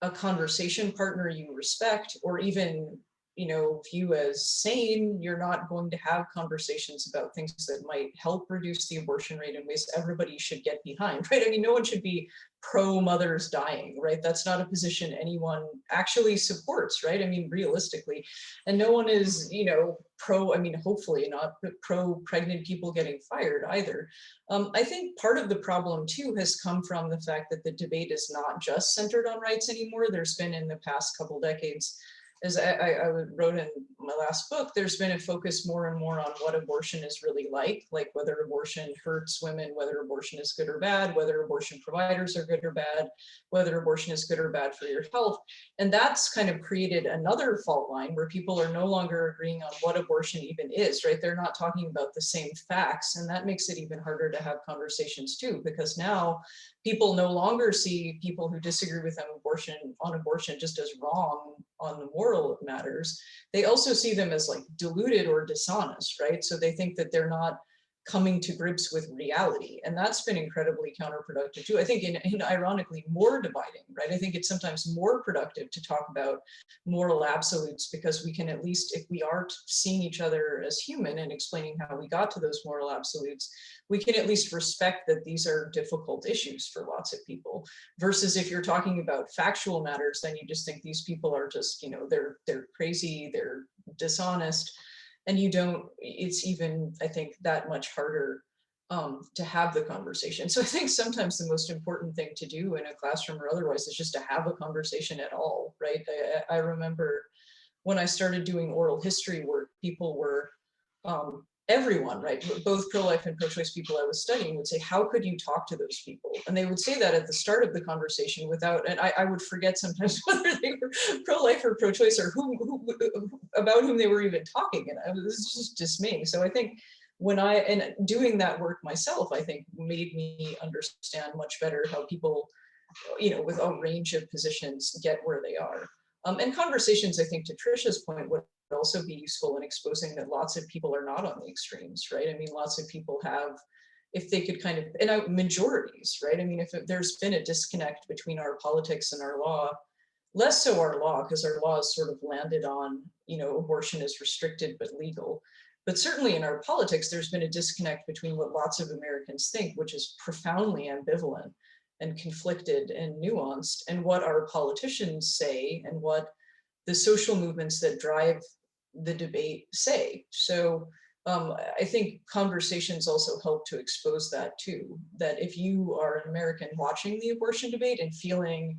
a conversation partner you respect, or even, you know, view as sane, you're not going to have conversations about things that might help reduce the abortion rate in ways everybody should get behind, right? I mean, no one should be pro mothers dying, right? That's not a position anyone actually supports, right? I mean, realistically, and no one is, you know, pro, I mean, hopefully not pro pregnant people getting fired either. I think part of the problem too has come from the fact that the debate is not just centered on rights anymore. There's been in the past couple decades, as I wrote in my last book, there's been a focus more and more on what abortion is really like whether abortion hurts women, whether abortion is good or bad, whether abortion providers are good or bad, whether abortion is good or bad for your health. And that's kind of created another fault line where people are no longer agreeing on what abortion even is, right? They're not talking about the same facts. And that makes it even harder to have conversations too, because now people no longer see people who disagree with them on abortion just as wrong on the moral matters. They also see them as like deluded or dishonest, right? So they think that they're not coming to grips with reality. And that's been incredibly counterproductive too. I think in ironically more dividing, right? I think it's sometimes more productive to talk about moral absolutes, because we can, at least if we are seeing each other as human and explaining how we got to those moral absolutes, we can at least respect that these are difficult issues for lots of people, versus if you're talking about factual matters, then you just think these people are just, you know, they're crazy, they're dishonest, and you don't, it's even, I think, that much harder to have the conversation. So I think sometimes the most important thing to do in a classroom or otherwise is just to have a conversation at all, right? I remember when I started doing oral history work, people were, everyone, right, both pro-life and pro-choice people I was studying would say, how could you talk to those people? And they would say that at the start of the conversation without, and I would forget sometimes whether they were pro-life or pro-choice, or about whom they were even talking. And it was just dismaying. So I think and doing that work myself, I think made me understand much better how people, you know, with a range of positions get where they are. And conversations, I think, to Trisha's point, would also be useful in exposing that lots of people are not on the extremes, right? I mean, lots of people have, if they could kind of, and majorities, right? I mean, if there's been a disconnect between our politics and our law, less so our law, because our law has sort of landed on, you know, abortion is restricted but legal. But certainly in our politics, there's been a disconnect between what lots of Americans think, which is profoundly ambivalent and conflicted and nuanced, and what our politicians say and what the social movements that drive the debate say. So I think conversations also help to expose that too, that if you are an American watching the abortion debate and feeling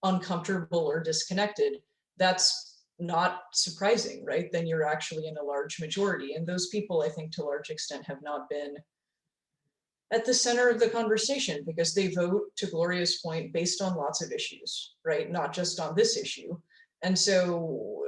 uncomfortable or disconnected, that's not surprising, right? Then you're actually in a large majority. And those people, I think, to a large extent have not been at the center of the conversation, because they vote, to Gloria's point, based on lots of issues, right? Not just on this issue. And so,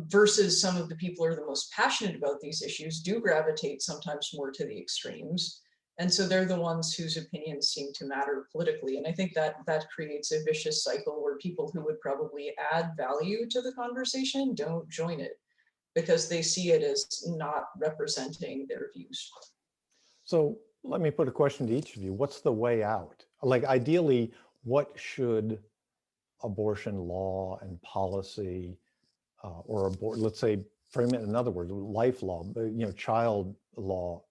versus some of the people who are the most passionate about these issues do gravitate sometimes more to the extremes. And so they're the ones whose opinions seem to matter politically. And I think that creates a vicious cycle where people who would probably add value to the conversation don't join it, because they see it as not representing their views. So let me put a question to each of you. What's the way out? Like, ideally, what should abortion law and policy, or let's say, frame it in other words, life law, you know, child law,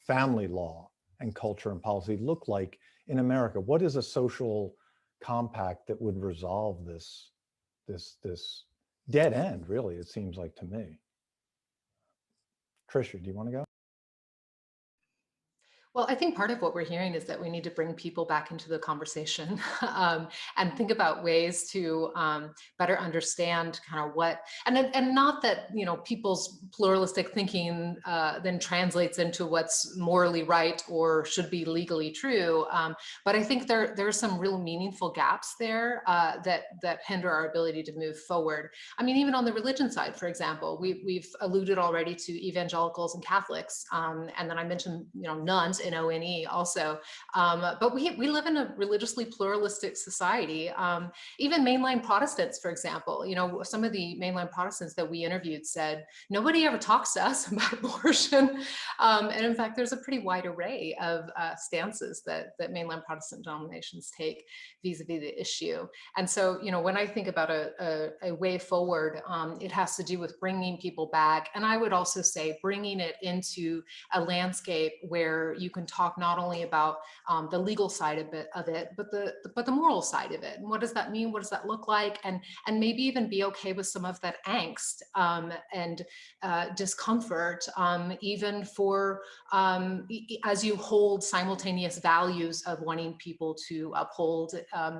family law, and culture and policy look like in America? What is a social compact that would resolve this dead end, really, it seems like to me? Trisha, do you want to go? Well, I think part of what we're hearing is that we need to bring people back into the conversation and think about ways to better understand kind of what, and not that, you know, people's pluralistic thinking then translates into what's morally right or should be legally true. But I think there are some real meaningful gaps there that hinder our ability to move forward. I mean, even on the religion side, for example, we've alluded already to evangelicals and Catholics, and then I mentioned, you know, nuns. N-O-N-E also. But we live in a religiously pluralistic society. Even mainline Protestants, for example, some of the mainline Protestants that we interviewed said, nobody ever talks to us about abortion. And in fact, there's a pretty wide array of stances that mainline Protestant denominations take vis-a-vis the issue. And so, when I think about a way forward, it has to do with bringing people back. And I would also say bringing it into a landscape where you can talk not only about the legal side of it, but the moral side of it. And what does that mean? What does that look like? And maybe even be okay with some of that angst and discomfort, even for as you hold simultaneous values of wanting people to uphold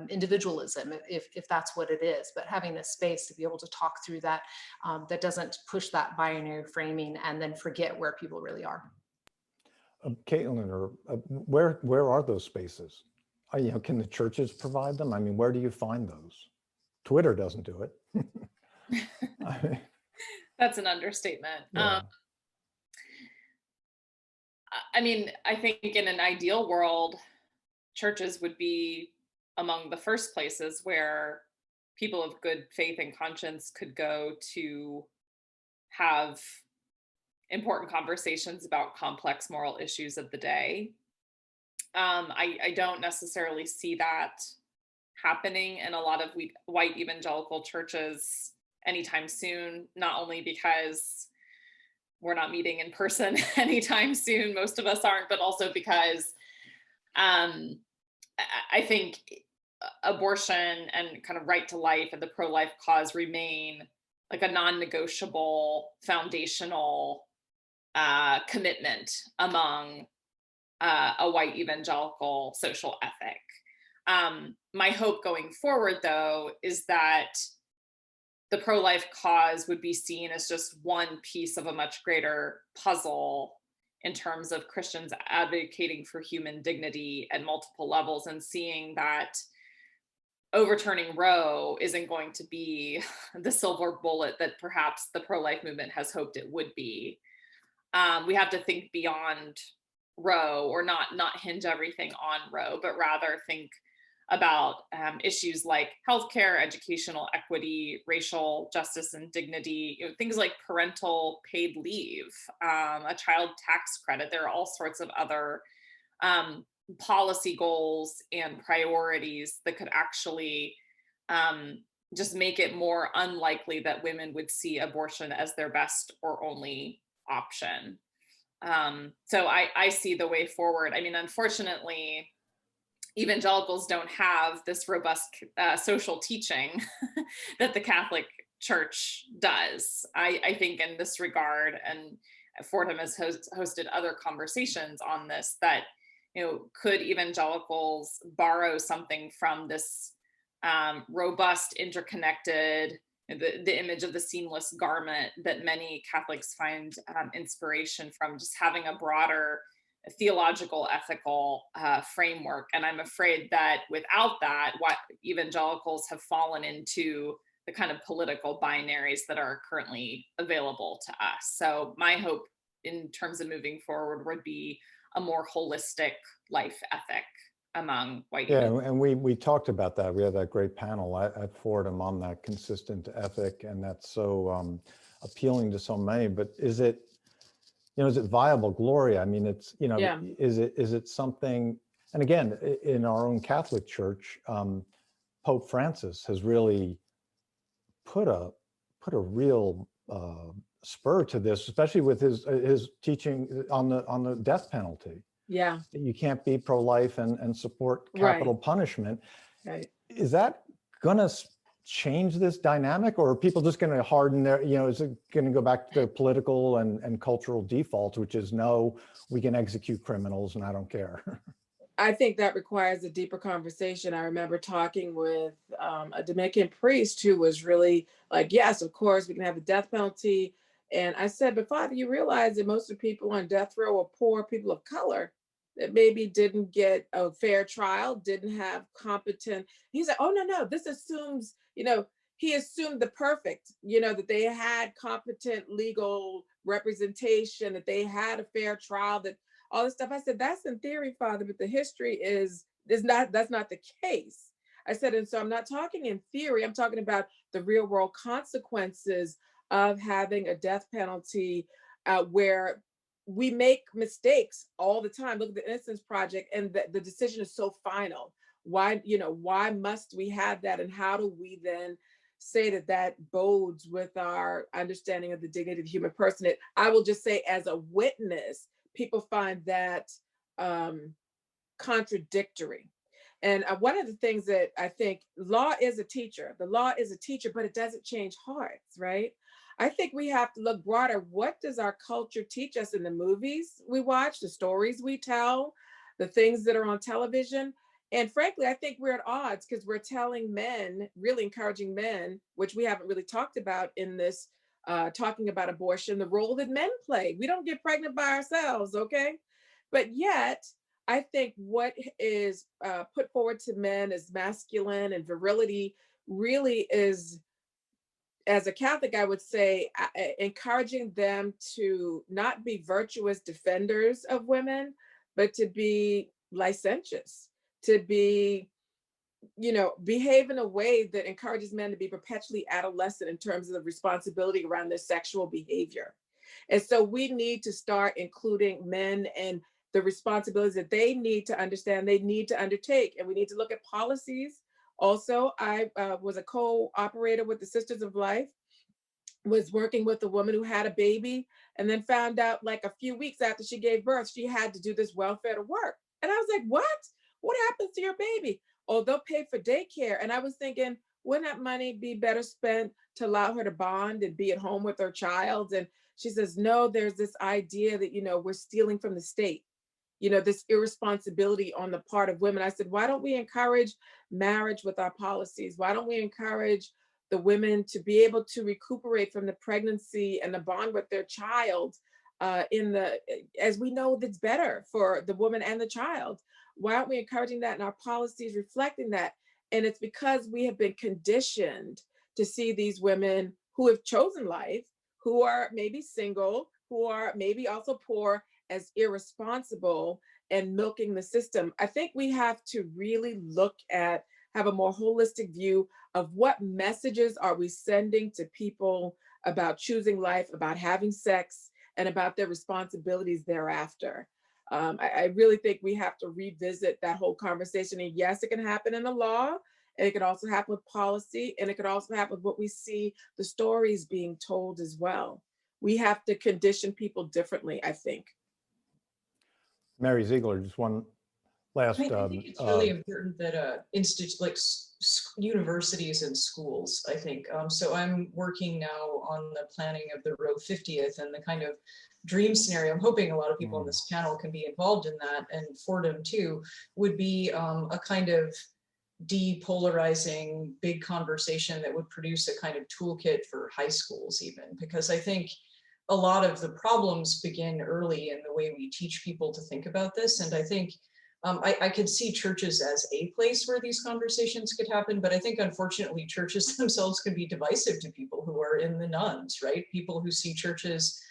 individualism, if that's what it is, but having a space to be able to talk through that, that doesn't push that binary framing and then forget where people really are. Caitlin, where are those spaces? Can the churches provide them? I mean, where do you find those? Twitter doesn't do it. That's an understatement. Yeah. I mean, I think in an ideal world, churches would be among the first places where people of good faith and conscience could go to have important conversations about complex moral issues of the day. I don't necessarily see that happening in a lot of white evangelical churches anytime soon, not only because we're not meeting in person anytime soon, most of us aren't, but also because I think abortion and kind of right to life and the pro-life cause remain like a non-negotiable foundational commitment among a white evangelical social ethic. My hope going forward, though, is that the pro-life cause would be seen as just one piece of a much greater puzzle in terms of Christians advocating for human dignity at multiple levels, and seeing that overturning Roe isn't going to be the silver bullet that perhaps the pro-life movement has hoped it would be. We have to think beyond Roe, or not hinge everything on Roe, but rather think about issues like healthcare, educational equity, racial justice and dignity, things like parental paid leave, a child tax credit. There are all sorts of other policy goals and priorities that could actually just make it more unlikely that women would see abortion as their best or only option. So I see the way forward. I mean, unfortunately, evangelicals don't have this robust social teaching that the Catholic Church does. I think in this regard, and Fordham has hosted other conversations on this, that could evangelicals borrow something from this robust, interconnected, the image of the seamless garment that many Catholics find inspiration from, just having a broader theological, ethical framework. And I'm afraid that without that, what evangelicals have fallen into the kind of political binaries that are currently available to us. So my hope in terms of moving forward would be a more holistic life ethic among white evangelicals. Yeah, and we talked about that. We had that great panel at Fordham on that consistent ethic, and that's so appealing to so many. But is it viable, Gloria? I mean, it's, Yeah. is it something, and again, in our own Catholic Church, Pope Francis has really put a real spur to this, especially with his teaching on the death penalty. Yeah. You can't be pro-life and support capital punishment. Right. Is that gonna change this dynamic, or are people just going to harden their, is it going to go back to the political and cultural default, which is no, we can execute criminals and I don't care? I think that requires a deeper conversation. I remember talking with a Dominican priest who was really like, yes, of course, we can have the death penalty. And I said, but Father, you realize that most of the people on death row are poor people of color that maybe didn't get a fair trial, didn't have competent. He said, oh, no, this assumes, he assumed the perfect, that they had competent legal representation, that they had a fair trial, that all this stuff. I said, that's in theory, Father, but the history that's not the case. I said, and so I'm not talking in theory, I'm talking about the real world consequences of having a death penalty where we make mistakes all the time. Look at the Innocence Project, and the decision is so final. Why must we have that? And how do we then say that bodes with our understanding of the dignity of the human person? I will just say, as a witness, people find that contradictory. And one of the things that I think, law is a teacher. The law is a teacher, but it doesn't change hearts, right? I think we have to look broader. What does our culture teach us in the movies we watch, the stories we tell, the things that are on television? And frankly, I think we're at odds because we're telling men, really encouraging men, which we haven't really talked about in this, talking about abortion, the role that men play. We don't get pregnant by ourselves, okay? But yet, I think what is put forward to men as masculine and virility really is, as a Catholic, I would say, encouraging them to not be virtuous defenders of women, but to be licentious, to be, behave in a way that encourages men to be perpetually adolescent in terms of the responsibility around their sexual behavior. And so we need to start including men and the responsibilities that they need to understand, they need to undertake. And we need to look at policies. Also, I was a co-operator with the Sisters of Life, was working with a woman who had a baby, and then found out like a few weeks after she gave birth, she had to do this welfare to work. And I was like, what? What happens to your baby? Oh, they'll pay for daycare. And I was thinking, wouldn't that money be better spent to allow her to bond and be at home with her child? And she says, no, there's this idea that, we're stealing from the state, this irresponsibility on the part of women. I said, why don't we encourage marriage with our policies? Why don't we encourage the women to be able to recuperate from the pregnancy and the bond with their child as we know that's better for the woman and the child? Why aren't we encouraging that in our policies reflecting that? And it's because we have been conditioned to see these women who have chosen life, who are maybe single, who are maybe also poor, as irresponsible and milking the system. I think we have to really have a more holistic view of what messages are we sending to people about choosing life, about having sex, and about their responsibilities thereafter. I really think we have to revisit that whole conversation. And yes, it can happen in the law, and it can also happen with policy, and it could also happen with what we see, the stories being told as well. We have to condition people differently, I think. Mary Ziegler, just one last. I think it's really important that universities and schools, I think. So I'm working now on the planning of the Roe 50th and the kind of dream scenario. I'm hoping a lot of people on this panel can be involved in that, and Fordham too, would be a kind of depolarizing big conversation that would produce a kind of toolkit for high schools even, because I think a lot of the problems begin early in the way we teach people to think about this. And I think I could see churches as a place where these conversations could happen, but I think unfortunately churches themselves can be divisive to people who are in the nuns, right? People who see churches,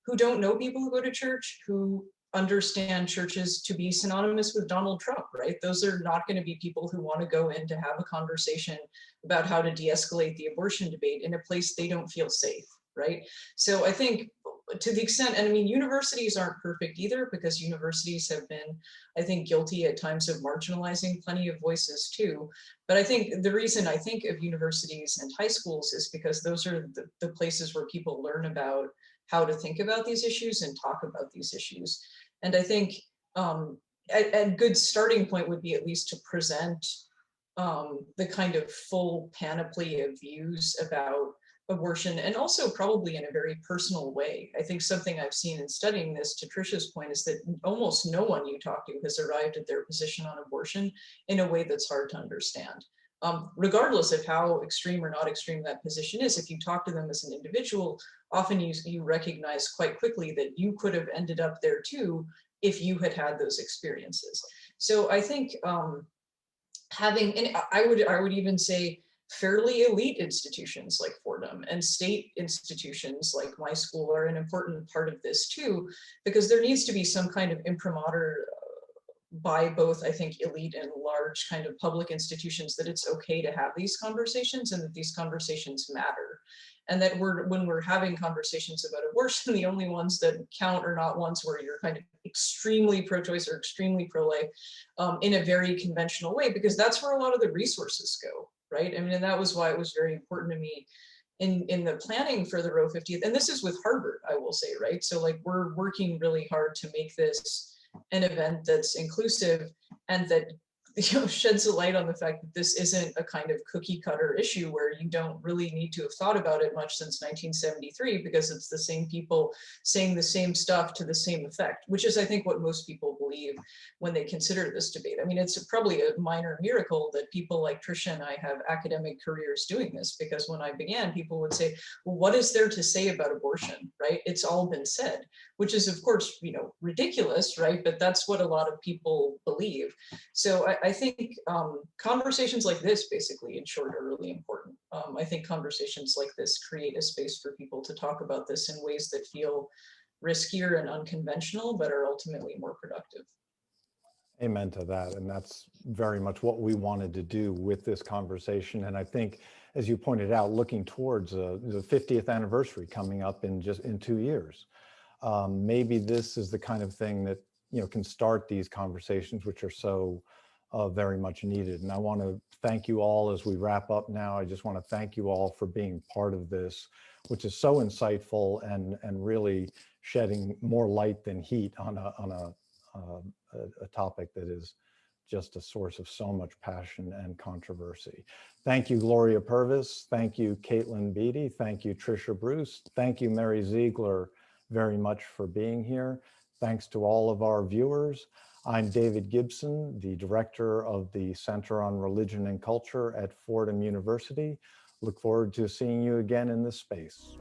who don't know people who go to church, who understand churches to be synonymous with Donald Trump, right? Those are not going to be people who want to go in to have a conversation about how to de-escalate the abortion debate in a place they don't feel safe, right? So I think to the extent, and I mean, universities aren't perfect either, because universities have been, I think, guilty at times of marginalizing plenty of voices too. But I think the reason I think of universities and high schools is because those are the places where people learn about how to think about these issues and talk about these issues. And I think a good starting point would be at least to present the kind of full panoply of views about abortion, and also probably in a very personal way. I think something I've seen in studying this, to Tricia's point, is that almost no one you talk to has arrived at their position on abortion in a way that's hard to understand. Regardless of how extreme or not extreme that position is, if you talk to them as an individual, often you recognize quite quickly that you could have ended up there too if you had had those experiences. So I think and I would even say fairly elite institutions like Fordham and state institutions like my school are an important part of this too, because there needs to be some kind of imprimatur by both, I think, elite and large kind of public institutions that it's okay to have these conversations and that these conversations matter. And that when we're having conversations about abortion, the only ones that count are not ones where you're kind of extremely pro-choice or extremely pro-life in a very conventional way, because that's where a lot of the resources go, right? I mean, and that was why it was very important to me in the planning for the Roe 50th. And this is with Harvard, I will say, right? So like we're working really hard to make this an event that's inclusive and that sheds a light on the fact that this isn't a kind of cookie cutter issue where you don't really need to have thought about it much since 1973, because it's the same people saying the same stuff to the same effect, which is, I think, what most people believe when they consider this debate. I mean, it's probably a minor miracle that people like Trisha and I have academic careers doing this, because when I began, people would say, well, what is there to say about abortion, right? It's all been said, which is, of course, ridiculous, right? But that's what a lot of people believe. So I think conversations like this, basically, in short, are really important. I think conversations like this create a space for people to talk about this in ways that feel riskier and unconventional, but are ultimately more productive. Amen to that. And that's very much what we wanted to do with this conversation. And I think, as you pointed out, looking towards the 50th anniversary coming up in 2 years, maybe this is the kind of thing that can start these conversations, which are so very much needed. And I want to thank you all as we wrap up now. I just want to thank you all for being part of this, which is so insightful and really shedding more light than heat on a topic that is just a source of so much passion and controversy. Thank you, Gloria Purvis. Thank you, Caitlin Beatty. Thank you, Trisha Bruce. Thank you, Mary Ziegler, very much for being here. Thanks to all of our viewers. I'm David Gibson, the director of the Center on Religion and Culture at Fordham University. Look forward to seeing you again in this space.